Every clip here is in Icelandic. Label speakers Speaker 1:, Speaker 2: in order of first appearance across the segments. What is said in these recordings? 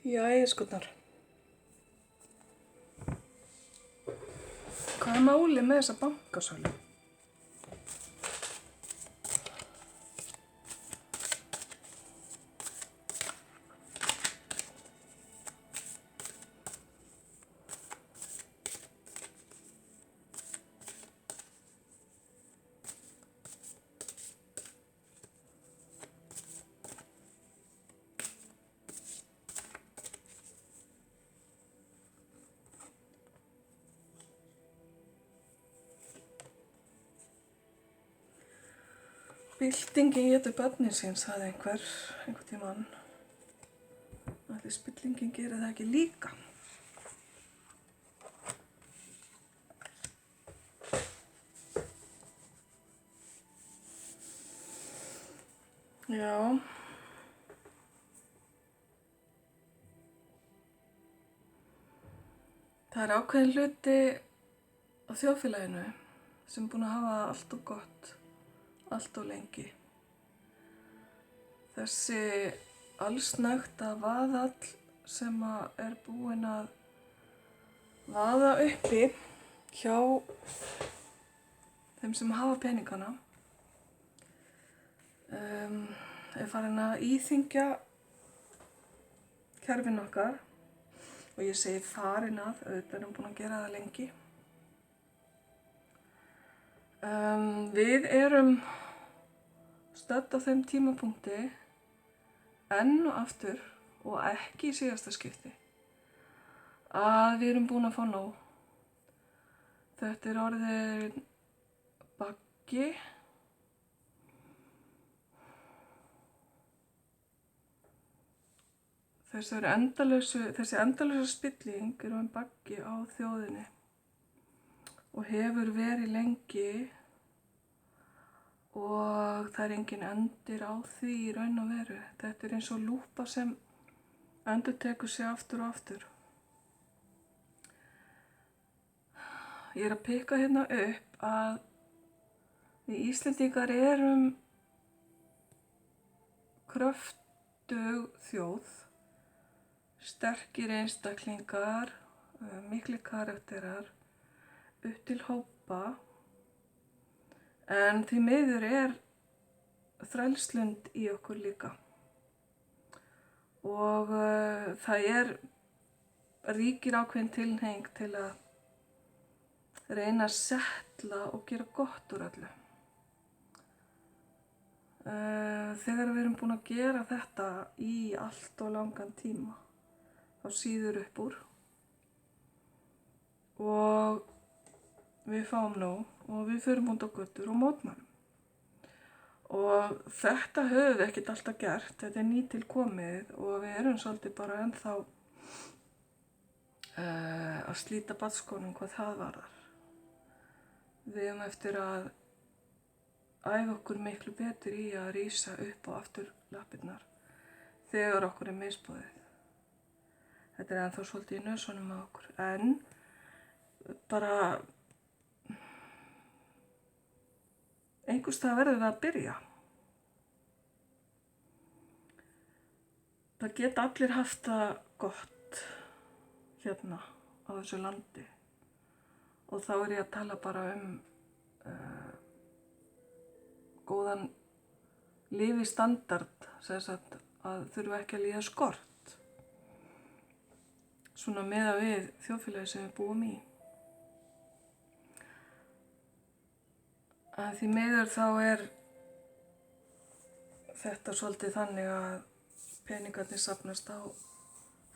Speaker 1: Jæja, skotnar. Hvað er málið með þessa bankasölu? Byltingin étur börnin sín, sagði einhvern tímann. Ætli spillingin gerir það ekki líka? Já. Það er ákveðin hluti á þjóðfélaginu sem er búin að hafa allt og gott, allt og lengi. Þessi allsnægta vaðall sem er búinn að vaða uppi hjá þeim sem hafa peningana er farin að íþyngja kerfin okkar. Og ég segi farin að, auðvitað erum búin að gera það lengi. Við erum stödd á þeim tímapunkti enn og aftur og ekki í síðasta skipti að við erum búin að fá nóg. Þetta er orðið baggi. Þessi endalausa spilling er orðin baggi á þjóðinni og hefur verið lengi og það er engin endir á því í raun og veru. Þetta er eins og lúpa sem endurtekur sig aftur og aftur. Ég er að pikka hérna upp að við Íslendingar erum kröftug þjóð, sterkir einstaklingar, miklir karakterar, upp til hópa, en því miður er þrælslund í okkur líka. Og það ríkir ákveðin tilhneiging til að reyna að settla og gera gott úr öllu. Þegar við erum búin að gera þetta í allt og langan tíma, þá síður upp úr og við fáum nóg og við förum út á götur og mótmælum. Og þetta höfum við ekkert alltaf gert, þetta er nýtilkomið og við erum svolítið bara ennþá að slíta barnsskónum hvað það varðar. Við erum eftir að æfa okkur miklu betur í að rísa upp á aftur lappirnar þegar okkur er misboðið. Þetta er ennþá svolítið í nösunum á okkur, en bara einhvers staðar verðum við að byrja. Það geta allir haft það gott hérna á þessu landi og þá er ég að tala bara góðan lífstandard, sem sagt að þurfa ekki að líða skort. Svona meðað við þjóðfélagið sem við búum í. Að því miður þá er þetta svolítið þannig að peningarnir safnast á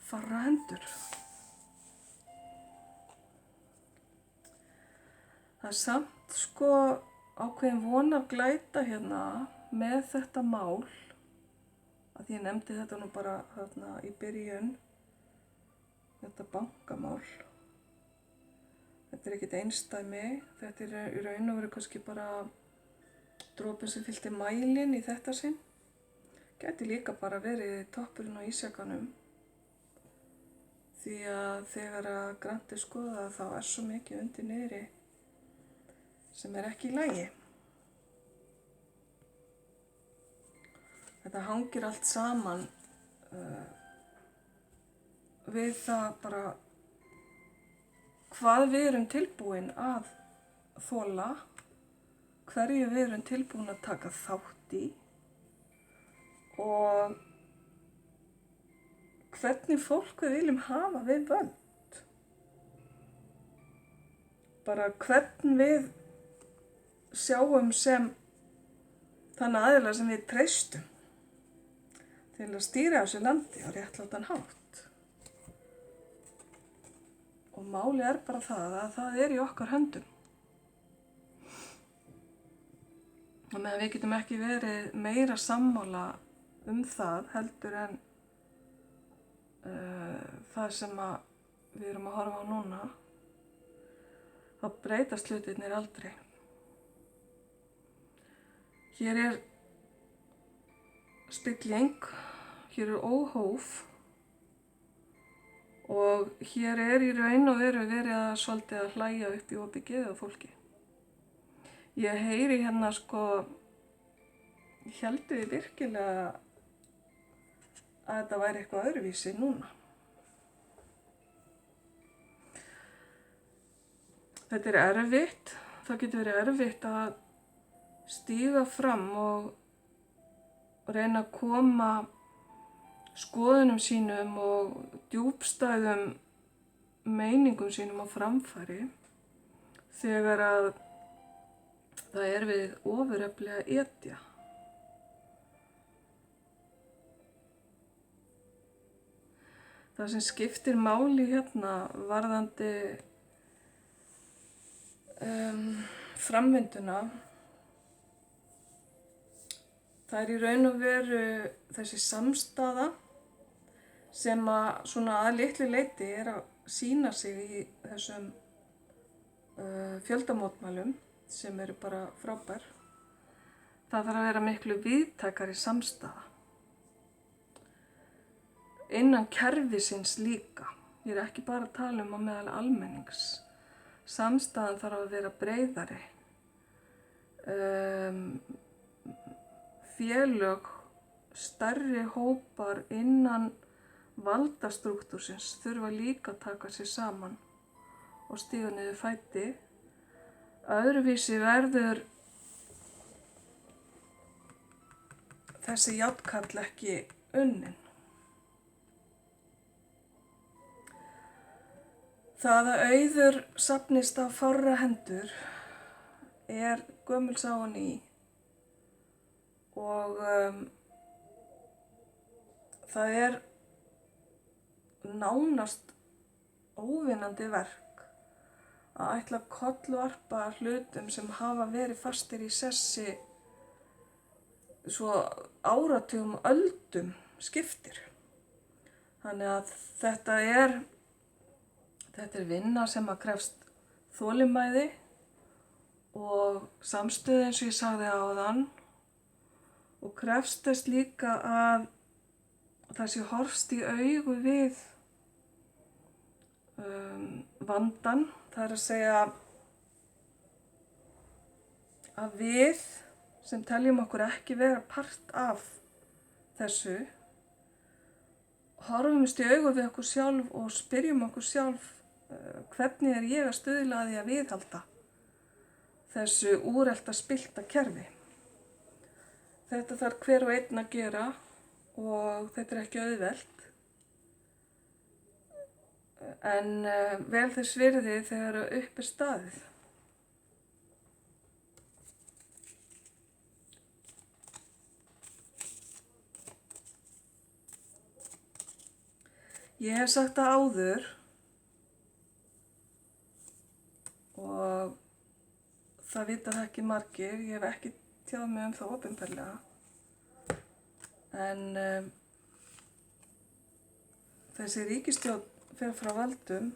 Speaker 1: fárra hendur. Það er samt sko ákveðin vonarglæta hérna með þetta mál, að því ég nefndi þetta nú bara þarna í byrjun, þetta bankamál. Þetta er ekkert einsdæmi, þetta er í raun og veru kannski bara dropinn sem fyllti mælinn í þetta sinn. Gæti líka bara verið toppurinn á ísjakanum. Því að þegar að grannt er skoðað þá er svo mikið undir niðri sem er ekki í lagi. Þetta hangir allt saman við það bara hvað við erum tilbúin að þola, hverju við erum tilbúin að taka þátt í og hvernig fólk við viljum hafa við völd. Bara hvern við sjáum sem þann aðila sem við treystum til að stýra þessu landi á réttlátan hátt. Og málið er bara það að það er í okkar höndum. Og meðan við getum ekki verið meira sammála það heldur en það sem við erum að horfa á núna, þá breytast hlutirnir aldrei. Hér er spilling, hér er óhóf og hér er í raun og veru verið að svolítið að hlæja upp í opið geðið á fólki. Ég heyri hérna héldu þið virkilega að þetta væri eitthvað öðruvísi núna. Þetta er erfitt, það getur verið erfitt að stíga fram og reyna að koma skoðunum sínum og djúpstæðum meiningum sínum á framfæri þegar að það er við ofurefli að etja. Það sem skiptir máli hérna varðandi framvinduna, það er í raun og veru þessi samstaða sem að litlu leyti er að sýna sig í þessum fjöldamótmælum sem eru bara frábær. Það þarf að vera miklu víðtækari samstaða. Innan kerfisins líka. Ég er ekki bara að tala á meðal almennings. Samstaðan þarf að vera breiðari. Félög, stærri hópar innan valdastrúktúrsins þurfa líka að taka sig saman og stíga niður fæti. Öðruvísi verður þessi járnkall ekki unnin. Það að auður safnist á fárra hendur er gömul saga og ný og það er nánast óvinnandi verk að ætla að kollvarpa hlutum sem hafa verið fastir í sessi svo áratugum og öldum skiptir. Þannig að þetta er vinna sem að krefst þolinmæði og samstöðu eins og ég sagði áðan og krefst þess líka að það sé horfst í augu við vandann. Það er að segja að við sem teljum okkur ekki vera part af þessu horfumst í augu við okkur sjálf og spyrjum okkur sjálf hvernig er ég að stuðla að því að viðhalda þessu úrelta spillta kerfi. Þetta þarf hver og einn að gera og þetta er ekki auðvelt. En vel þess virði þegar upp er staðið. Ég hef sagt það áður og það vita það ekki margir, ég hef ekki tjáð mig það opinberlega. En þessi ríkisstjórn fer frá völdum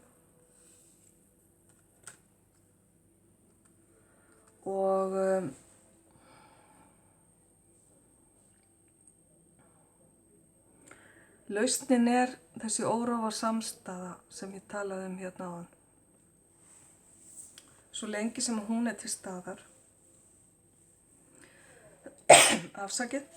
Speaker 1: og lausnin er þessi órofa samstaða sem ég talaði hérna áðan. Svo lengi sem hún er til staðar. Afsakið.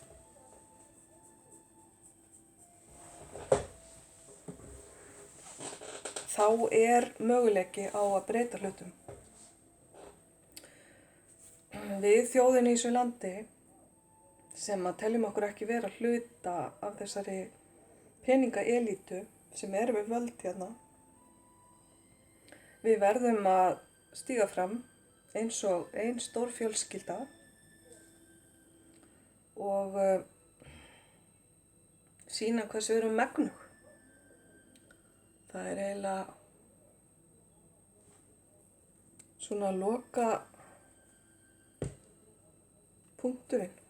Speaker 1: þá er möguleiki á að breyta hlutum. Við þjóðin í þessu landi sem að teljum okkur ekki vera hluta af þessari peningaelítu sem er við völd hérna, við verðum að stíga fram eins og ein stór fjölskylda og sýna hversu við erum megnug. Það er eiginlega svona loka punkturinn.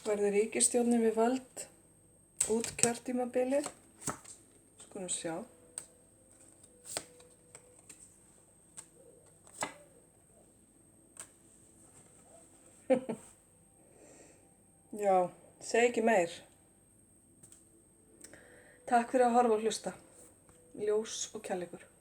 Speaker 1: Verður ríkisstjórnin við völd út kjörtímabilið? Skulum sjá. Já, segi ekki meir. Takk fyrir að horfa og hlusta. Ljós og kærleikur.